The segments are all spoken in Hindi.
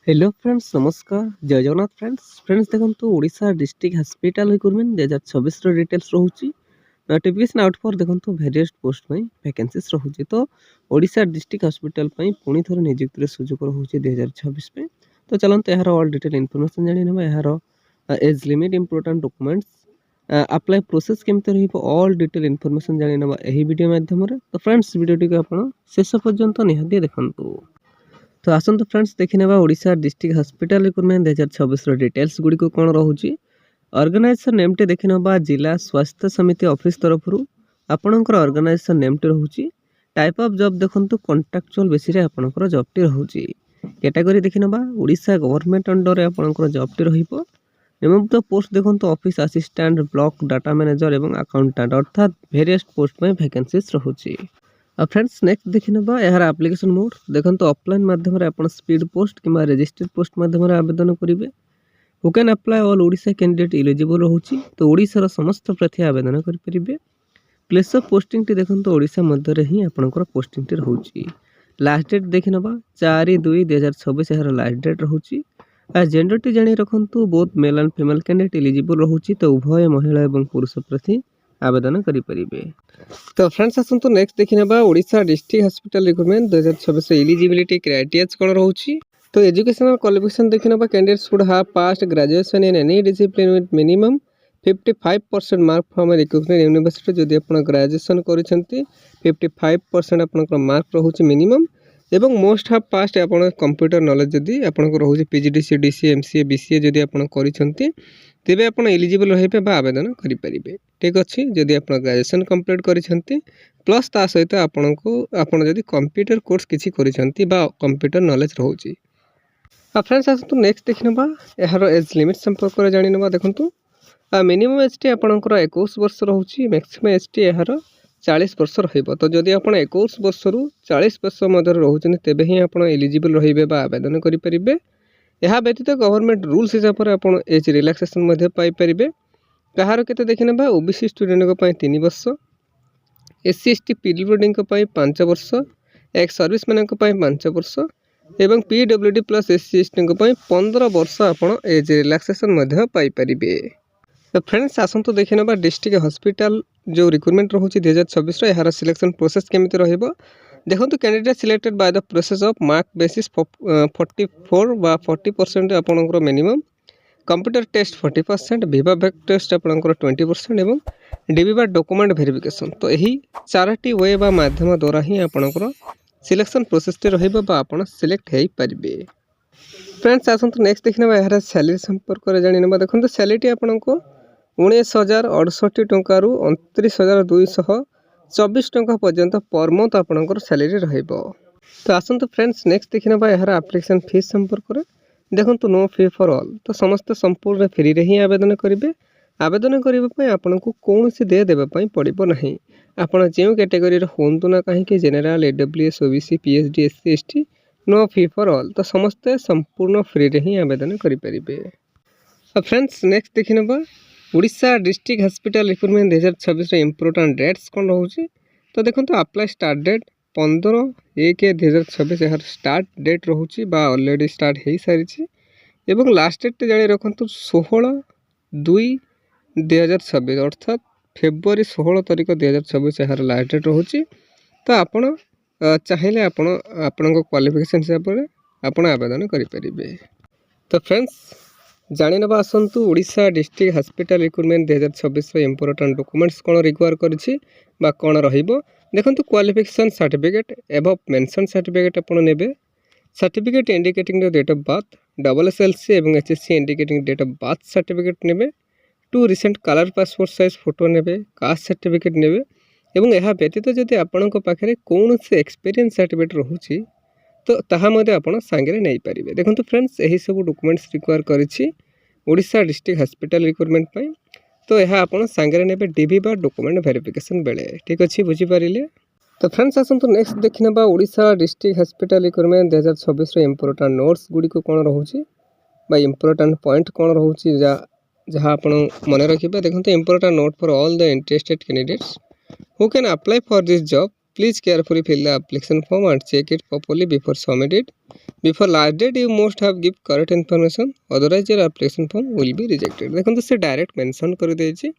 हेलो फ्रेंड्स नमस्कार जय जगन्नाथ फ्रेंड्स देखो Odisha district hospital recruitment 2024 details रोचे नोटिफिकेशन आउट फॉर देखो वेरियस पोस्ट में वैकेंसीज रोचे तो ओडिशा डिस्ट्रिक्ट हॉस्पिटल पुणी थोड़े नियुक्ति सुजोग रोचे 2026 में। तो चलते यार ऑल डिटेल इनफॉरमेशन जाना यार age limit important documents apply process केमती ऑल डिटेल इनफॉरमेशन जाना यही वीडियो माध्यम। तो फ्रेंड्स वीडियो टी आप शेष पर्यंत निहाती देखु। तो आसतु फ्रेंड्स देखने Odisha district hospital recruitment 2026 details Gudi कौन रोचे। ऑर्गेनाइजेशन नेम टे देखने जिला स्वास्थ्य समिति ऑफिस तरफ आपणकर ऑर्गेनाइजेशन नेम टे रोचे। टाइप ऑफ जॉब देखो कॉन्ट्रैक्चुअल बेसिस आपणकर जॉब टी रोचे। कैटेगरी देखने ओडिशा गवर्नमेंट अंडर आपणकर जॉब टी रहिबो। नेम ऑफ द पोस्ट देखो office assistant block data manager एवं अकाउंटेंट अर्थात वेरियस पोस्ट में वैकेंसीज रोचे। फ्रेंड्स नेक्स्ट देखने यार एप्लिकेशन मोड देखो ऑफलाइन माध्यम आप स्पीड पोस्ट कि रजिस्टर्ड पोस्ट माध्यम आवेदन करेंगे। Who can apply all Odisha candidate eligible रोचे। तो ओडिशार समस्त प्रार्थी आवेदन करेंगे। प्लेस ऑफ पोस्टिंग देखो ओडिशा मध्य ही आपंकर पोस्टिंग रोचे। लास्ट डेट देखने 4/2/2026 यार लास्ट डेट रोचे। जेंडर टी जानी रखु both male and female candidate eligible रोचे। तो उभय महिला और पुरुष प्रार्थी आवेदन करेंगे। तो फ्रेंड्स आसतु नेक्स्ट देखने Odisha district hospital recruitment 2026 eligibility criteria कौन रोचे। तो एजुकेशनल क्वालिफिकेशन देखने candidates should have passed graduation in any discipline with minimum 55% mark from a recognised university. जदि आप ग्रेजुएशन करिसेंती 55% आपनकर मार्क रोचे मिनिमम एवं मोस्ट हाफ पास्ट आप कंप्यूटर नॉलेज जदि आपनको रोचे पीजीडीसी डीसी एमसीए बीसीए जदि आप करिसेंती तेबे आप एलिजिबल रहिबे बा आवेदन करि परिबे। ठीक अच्छे जदि आप ग्रेजुएशन कंप्लीट करिसेंती प्लस ता सहित आपन जदि कंप्यूटर कोर्स किछि करिसेंती बा कंप्यूटर नॉलेज रोचे। फ्रेंड्स आसतु नेक्स्ट देखने यार एज लिमिट संपर्क में जाना देखूँ। मिनिमम एज टी आपंकर 21 वर्ष रोचे। मैक्सिमम एज टी यार 40 वर्ष रहिबो। तो जदि आप 21 वर्ष रु 40 वर्ष मध्य रोचते तेबे ही आप एलिजिबल रहिबे बा आवेदन करि परिबे। यह व्यतीत गवर्नमेंट रूल्स हिसाब से आप एज रिलैक्सेशन पाइपर। कहार के देखने ओबीसी स्टूडेंट 3 वर्ष एससी एसटी पीडब्ल्यूडी 5 वर्ष एक्स सर्विस मैन 5 वर्ष एवं पीडब्ल्यूडी प्लस एससी एसटी 15 वर्ष आप एज रिलैक्सेशन पाइपर। तो फ्रेंड्स आसतु देखने डिस्ट्रिक्ट हॉस्पिटल जो रिक्रुटमेंट रोचे 2026 यार सिलेक्शन प्रोसेस केमिति रहिबो। देखो candidate selected by the process of mark basis 44 बा 40% आपनकर मिनिमम कंप्यूटर टेस्ट 40% विवा बैक टेस्ट आपनकर 20% एवं डीबीबा डॉक्यूमेंट वेरिफिकेशन। तो यही 4टी वे बा माध्यम द्वारा ही आपनकर सिलेक्शन प्रोसेस टे रहिबो बा आपण सिलेक्ट हेई परिबे। फ्रेंड्स आसतु नेक्स्ट देखने यार सैलरी संपर्क में जाना देखो सैलरी आपको 19,068 टंका 29,224 टंका पर्यंत पर मंथ आपंकर सैलरी रहिबो। तो आसतु फ्रेंड्स नेक्स्ट देखने यार एप्लिकेशन फीस संपर्क में देखो नो फी फॉर ऑल। तो समस्त संपूर्ण फ्री रे ही आवेदन करेंगे। आवेदन करने आपन को कौन दे देवाई पड़ो ना। आपड़ जो कैटेगरी हूँ ना कहीं general EWS OBC PHD SC ST no fee for all. तो समस्ते संपूर्ण फ्री रे ही आवेदन करेंगे। फ्रेंड्स नेक्स्ट देखने Odisha district hospital recruitment 2026 important dates कौन रोचे। तो देखो अप्लाई स्टार्ट डेट 15/1/2026 यार स्टार्ट डेट रोचे बा ऑलरेडी स्टार्ट हो सारी एवं लास्ट डेट जानी रखु 16/2/2026 अर्थात फेब्रुआरी 16 तारीख 2026 यार लास्ट डेट रोचे। तो आपण चाहिए आपण क्वालिफिकेशन हिसाब से आप आवेदन करेंगे। तो फ्रेंड्स जानी ना आसतु Odisha district hospital recruitment 2026 important documents कौन रिक्वायर करिछि बा कौन रहिबो। देखंतु qualification certificate above mention certificate आपण नेबे। Certificate indicating the date of birth SSLC एवं HSC indicating date of birth certificate नेबे। 2 recent colour passport size photo नेबे। कास्ट सर्टिफिकेट नेबे एवं यह व्यतीत जदि आपणक पाखरे कौन से एक्सपीरियंस सर्टिफिकेट रोचे तो ताहा मध्य आपण सांगे नहीं पारे। देखो फ्रेंड्स यही सब डॉक्यूमेंट्स रिक्वायर करिछि ओडिशा डिस्ट्रिक्ट हॉस्पिटल रिक्रुटमेंट पाई। तो यह आपण सांगे नेबे डीबी बा डॉक्यूमेंट वेरिफिकेशन बेले। ठीक अच्छे बुझीपारे। तो फ्रेंड्स आसतु नेक्स्ट देखने Odisha district hospital recruitment 2026 important notes Gudi कौन रोचे बा इंपोर्टेंट पॉइंट कौन रोचे जहाँ आप मन रखिए। देखते important note for all the interested candidates who can apply for this job please carefully fill the application form and check it properly before submit it. Before last date you must have give correct information otherwise your application form will be rejected. देखो से डायरेक्ट मेंशन कर देछि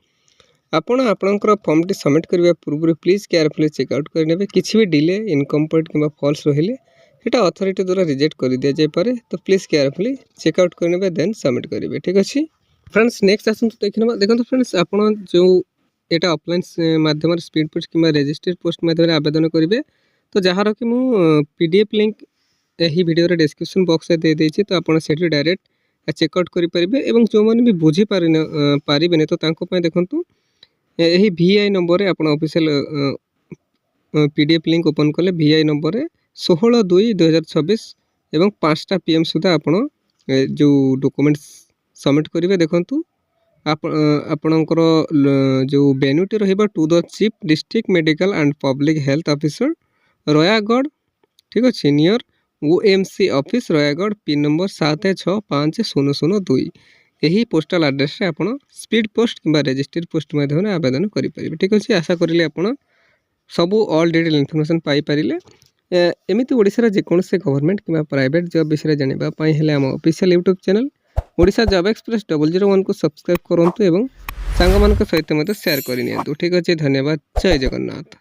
आपण आपणकर फॉर्म टी सबमिट करबा पूर्व प्लीज केयरफुली चेकआउट करने किसी भी डिले इनकम्प्लीट कि फॉल्स रहिले सेटा अथॉरिटी द्वारा रिजेक्ट कर दिया जाय पारे। तो प्लीज केयरफुली चेकआउट करने देन सबमिट करेंगे। ठीक अच्छे फ्रेंड्स नेक्स्ट आसतु देखने देखो फ्रेंड्स आपड़ जो यहाँ ऑफलाइन माध्यम स्पीड पोस्ट कि रजिस्ट्रेड पोस्ट माध्यम आवेदन करेंगे तो जार कि मुझे पीडीएफ लिंक यही वीडियो डिस्क्रिप्शन बॉक्स में दे देछि तो आपड़ से डायरेक्ट चेकआउट करेंगे। जो मैंने भी बुझी पारे तो देखो यही VI नंबर रे आपन ऑफिशियल पीडीएफ लिंक ओपन कले VI नंबर रे 16/2/2026 एवं 5टा PM सुधा आपन जो डॉक्यूमेंट्स सबमिट करेंगे। देखंतु आपणकर जो वेन्यूटी रहिबा to the chief district medical and public health officer Rayagada. ठीक अच्छे near OMC office Rayagada pin number 765002 यही पोस्टाल एड्रेस रे आपण स्पीड पोस्ट कि रजिस्ट्रेड पोस्ट माध्यम आवेदन करेंगे। ठीक अच्छे आशा करें आप सबू ऑल डिटेल इनफॉरमेशन पाई पारिले। एमती ओडिशा जेकोसी गवर्नमेंट कि प्राइवेट जॉब विषय जानापी हेले आम official YouTube channel Odisha job express 001 को सब्सक्राइब करूँ और सांग मान सहित शेयर करनी। ठीक अच्छे धन्यवाद। जय जगन्नाथ।